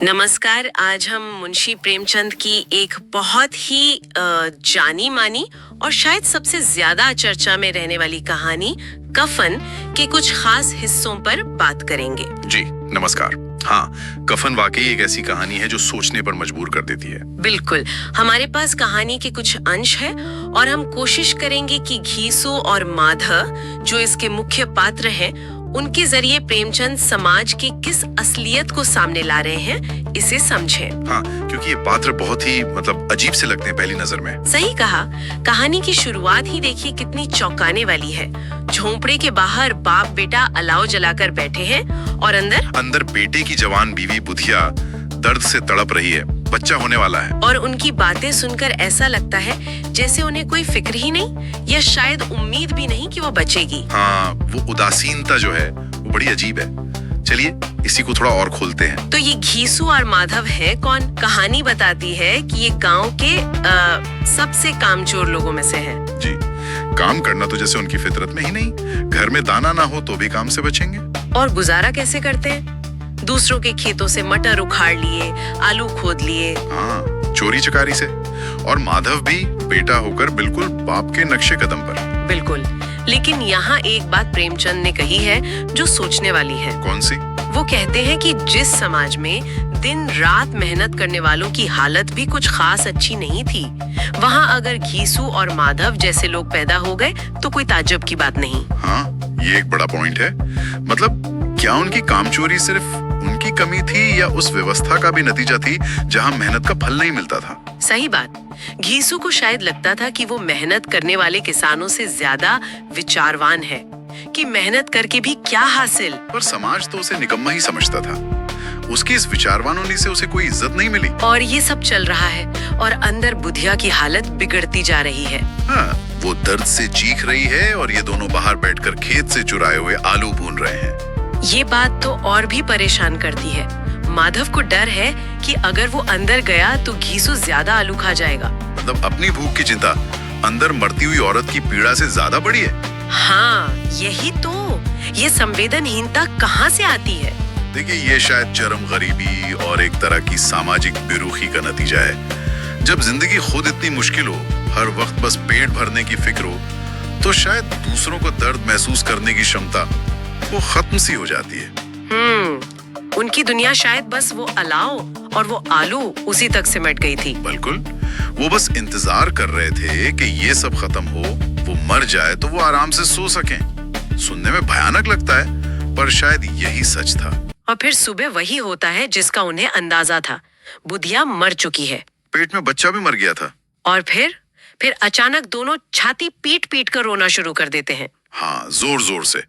नमस्कार। आज हम मुंशी प्रेमचंद की एक बहुत ही जानी मानी और शायद सबसे ज्यादा चर्चा में रहने वाली कहानी कफन के कुछ खास हिस्सों पर बात करेंगे। जी नमस्कार। हाँ, कफन वाकई एक ऐसी कहानी है जो सोचने पर मजबूर कर देती है। बिल्कुल, हमारे पास कहानी के कुछ अंश है और हम कोशिश करेंगे कि घीसू और माधव जो इसके मुख्य पात्र हैं, उनके जरिए प्रेमचंद समाज की किस असलियत को सामने ला रहे हैं इसे समझें। हाँ, क्योंकि ये पात्र बहुत ही अजीब से लगते हैं पहली नजर में। सही कहा। कहानी की शुरुआत ही देखिए कितनी चौंकाने वाली है। झोंपड़े के बाहर बाप बेटा अलाव जलाकर बैठे हैं और अंदर बेटे की जवान बीवी बुधिया दर्द से तड़प रही है। बच्चा होने वाला है और उनकी बातें सुनकर ऐसा लगता है जैसे उन्हें कोई फिक्र ही नहीं या शायद उम्मीद भी नहीं कि वो बचेगी। हाँ, वो उदासीनता जो है वो बड़ी अजीब है। चलिए इसी को थोड़ा और खोलते हैं। तो ये घीसू और माधव है कौन? कहानी बताती है कि ये गांव के सबसे कामचोर लोगों में से है। जी, काम करना तो जैसे उनकी फितरत में ही नहीं। घर में दाना ना हो तो भी काम से बचेंगे। और गुजारा कैसे करते हैं? दूसरों के खेतों से मटर उखाड़ लिए, आलू खोद लिए। हाँ, चोरी चकारी से। और माधव भी बेटा होकर बिल्कुल बाप के नक्शे कदम पर। बिल्कुल, लेकिन यहाँ एक बात प्रेमचंद ने कही है जो सोचने वाली है। कौन सी? वो कहते हैं कि जिस समाज में दिन रात मेहनत करने वालों की हालत भी कुछ खास अच्छी नहीं थी, वहाँ अगर घीसू और माधव जैसे लोग पैदा हो गए तो कोई ताज्जुब की बात नहीं। हाँ, ये एक बड़ा पॉइंट है। क्या उनकी कामचोरी सिर्फ उनकी कमी थी या उस व्यवस्था का भी नतीजा थी जहाँ मेहनत का फल नहीं मिलता था? सही बात। घीसू को शायद लगता था कि वो मेहनत करने वाले किसानों से ज्यादा विचारवान है, कि मेहनत करके भी क्या हासिल। पर समाज तो उसे निकम्मा ही समझता था। उसकी इस विचारवान होने से उसे कोई इज्जत नहीं मिली। और ये सब चल रहा है और अंदर बुधिया की हालत बिगड़ती जा रही है। हाँ, वो दर्द से चीख रही है और ये दोनों बाहर बैठकर खेत से चुराए हुए आलू भून रहे हैं। ये बात तो और भी परेशान करती है। माधव को डर है कि अगर वो अंदर गया तो घीसू ज्यादा आलू खा जाएगा। अपनी भूख की चिंता अंदर मरती हुई औरत की पीड़ा से ज्यादा बड़ी है। हाँ, यही तो। ये संवेदनहीनता कहाँ से आती है? देखिए, ये शायद चरम गरीबी और एक तरह की सामाजिक बेरुखी का नतीजा है। जब जिंदगी खुद इतनी मुश्किल हो, हर वक्त बस पेट भरने की फिक्र हो, तो शायद दूसरों को दर्द महसूस करने की क्षमता वो खत्म सी हो जाती है। उनकी दुनिया शायद बस वो अलाव और वो आलू उसी तक सिमट गई थी। बिल्कुल, वो बस इंतजार कर रहे थे कि ये सब खत्म हो, वो मर जाए तो वो आराम से सो सकें। सुनने में भयानक लगता है, पर शायद यही सच था। और फिर सुबह वही होता है जिसका उन्हें अंदाजा था। बुधिया मर चुकी है। पेट में बच्चा भी मर गया था। और फिर अचानक दोनों छाती पीट पीट कर रोना शुरू कर देते हैं। हाँ, जोर जोर से।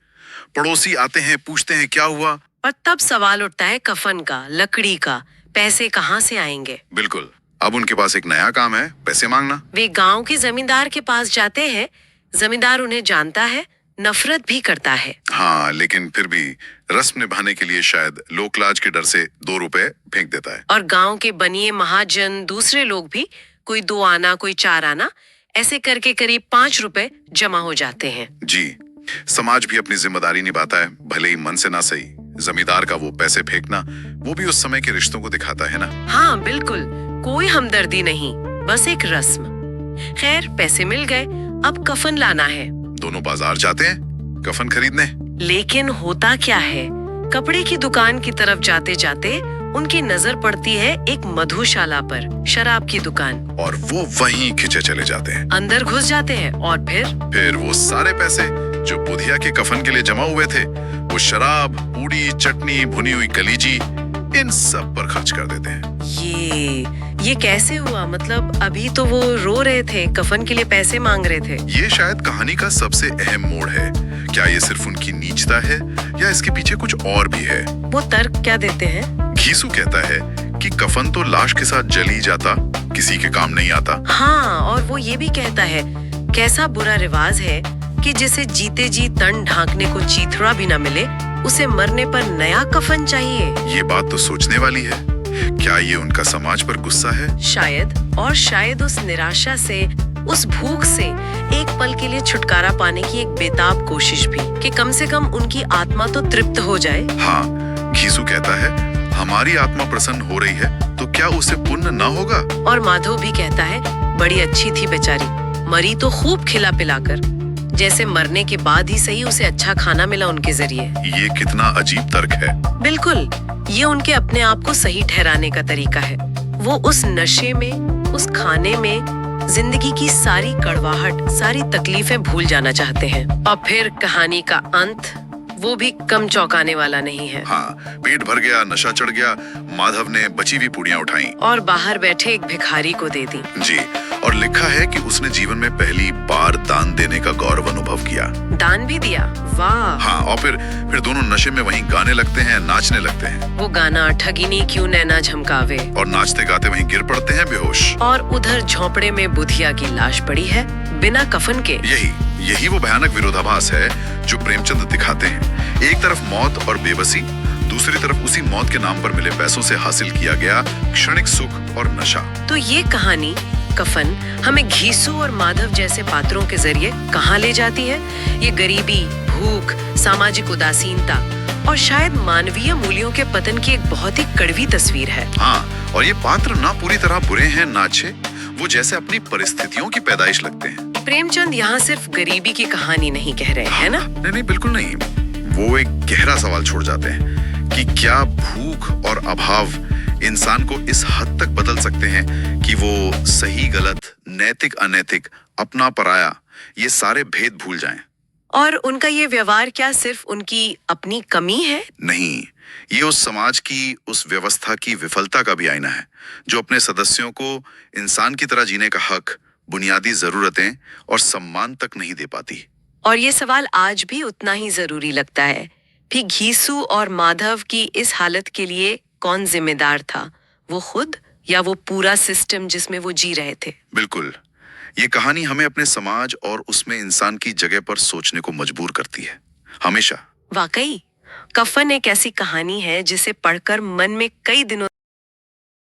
पड़ोसी आते हैं, पूछते हैं क्या हुआ। और तब सवाल उठता है कफन का, लकड़ी का, पैसे कहाँ से आएंगे। बिल्कुल, अब उनके पास एक नया काम है, पैसे मांगना। वे गांव के जमींदार के पास जाते हैं। जमींदार उन्हें जानता है, नफरत भी करता है। हाँ, लेकिन फिर भी रस्म निभाने के लिए शायद लोकलाज के डर से 2 रुपए फेंक देता है। और गांव के बनिए महाजन दूसरे लोग भी, कोई 2 आना कोई 4 आना, ऐसे करके करीब 5 रुपए जमा हो जाते हैं। जी, समाज भी अपनी जिम्मेदारी निभाता है, भले ही मन से ना सही। जमींदार का वो पैसे फेंकना, वो भी उस समय के रिश्तों को दिखाता है ना। हाँ बिल्कुल, कोई हमदर्दी नहीं, बस एक रस्म। खैर, पैसे मिल गए, अब कफन लाना है। दोनों बाजार जाते हैं कफन खरीदने। लेकिन होता क्या है, कपड़े की दुकान की तरफ जाते जाते उनकी नजर पड़ती है एक मधुशाला पर, शराब की दुकान। और वो वहीं खिंचे चले जाते हैं। अंदर घुस जाते हैं और फिर वो सारे पैसे जो बुधिया के कफन के लिए जमा हुए थे, वो शराब, पूड़ी, चटनी, भुनी हुई कलीजी, इन सब पर खर्च कर देते हैं। ये कैसे हुआ? मतलब अभी तो वो रो रहे थे, कफन के लिए पैसे मांग रहे थे। ये शायद कहानी का सबसे अहम मोड़ है। क्या ये सिर्फ उनकी नीचता है या इसके पीछे कुछ और भी है? वो तर्क क्या देते हैं? घीसू कहता है कि कफन तो लाश के साथ जल ही जाता, किसी के काम नहीं आता। हाँ, और वो ये भी कहता है, कैसा बुरा रिवाज है कि जिसे जीते जी तन ढांकने को चीथड़ा भी न मिले, उसे मरने पर नया कफन चाहिए। ये बात तो सोचने वाली है। क्या ये उनका समाज पर गुस्सा है? शायद, और शायद उस निराशा से, उस भूख से एक पल के लिए छुटकारा पाने की एक बेताब कोशिश भी, कि कम से कम उनकी आत्मा तो तृप्त हो जाए। हाँ, घीसू कहता है, हमारी आत्मा प्रसन्न हो रही है तो क्या उसे पुण्य ना होगा? और माधव भी कहता है, बड़ी अच्छी थी बेचारी, मरी तो खूब खिला पिलाकर, जैसे मरने के बाद ही सही उसे अच्छा खाना मिला उनके जरिए। ये कितना अजीब तर्क है। बिल्कुल, ये उनके अपने आप को सही ठहराने का तरीका है। वो उस नशे में, उस खाने में जिंदगी की सारी कड़वाहट, सारी तकलीफें भूल जाना चाहते हैं। और फिर कहानी का अंत वो भी कम चौंकाने वाला नहीं है। हाँ, पेट भर गया, नशा चढ़ गया, माधव ने बची हुई पूड़ियां उठाई और बाहर बैठे एक भिखारी को दे दी। जी, और लिखा है कि उसने जीवन में पहली बार दान देने का गौरव अनुभव किया। दान भी दिया, वाह। हाँ, और फिर दोनों नशे में वहीं गाने लगते हैं, नाचने लगते हैं। वो गाना ठगिनी क्यों नैना झमकावे, और नाचते गाते वहीं गिर पड़ते हैं बेहोश। और उधर झोंपड़े में बुधिया की लाश पड़ी है बिना कफन के। यही वो भयानक विरोधाभास है जो प्रेमचंद दिखाते हैं। एक तरफ मौत और बेबसी, दूसरी तरफ उसी मौत के नाम पर मिले पैसों से हासिल किया गया क्षणिक सुख और नशा। तो ये कहानी कफन हमें घीसू और माधव जैसे पात्रों के जरिए कहाँ ले जाती है? ये गरीबी, भूख, सामाजिक उदासीनता और शायद मानवीय मूल्यों के पतन की एक बहुत ही कड़वी तस्वीर है। हाँ, और ये पात्र ना पूरी तरह बुरे हैं ना अच्छे, वो जैसे अपनी परिस्थितियों की पैदाइश लगते हैं। प्रेमचंद यहाँ सिर्फ गरीबी की कहानी नहीं कह रहे हैं ना? नहीं, बिल्कुल नहीं। वो एक गहरा सवाल छोड़ जाते हैं कि क्या भूख और अभाव इंसान को इस हद तक बदल सकते हैं कि वो सही गलत, नैतिक अनैतिक, अपना पराया, ये सारे भेद भूल जाएं। और उनका ये व्यवहार क्या सिर्फ उनकी अपनी कमी है? नहीं, ये उस समाज की, उस व्यवस्था की विफलता का भी आईना है जो अपने सदस्यों को इंसान की तरह जीने का हक, बुनियादी जरूरतें और सम्मान तक नहीं दे पाती। और ये सवाल आज भी उतना ही जरूरी लगता है कि घीसू और माधव की इस हालत के लिए कौन जिम्मेदार था, वो खुद या वो पूरा सिस्टम जिसमें वो जी रहे थे? बिल्कुल, ये कहानी हमें अपने समाज और उसमें इंसान की जगह पर सोचने को मजबूर करती है, हमेशा। वाकई कफन एक ऐसी कहानी है जिसे पढ़कर मन में कई दिनों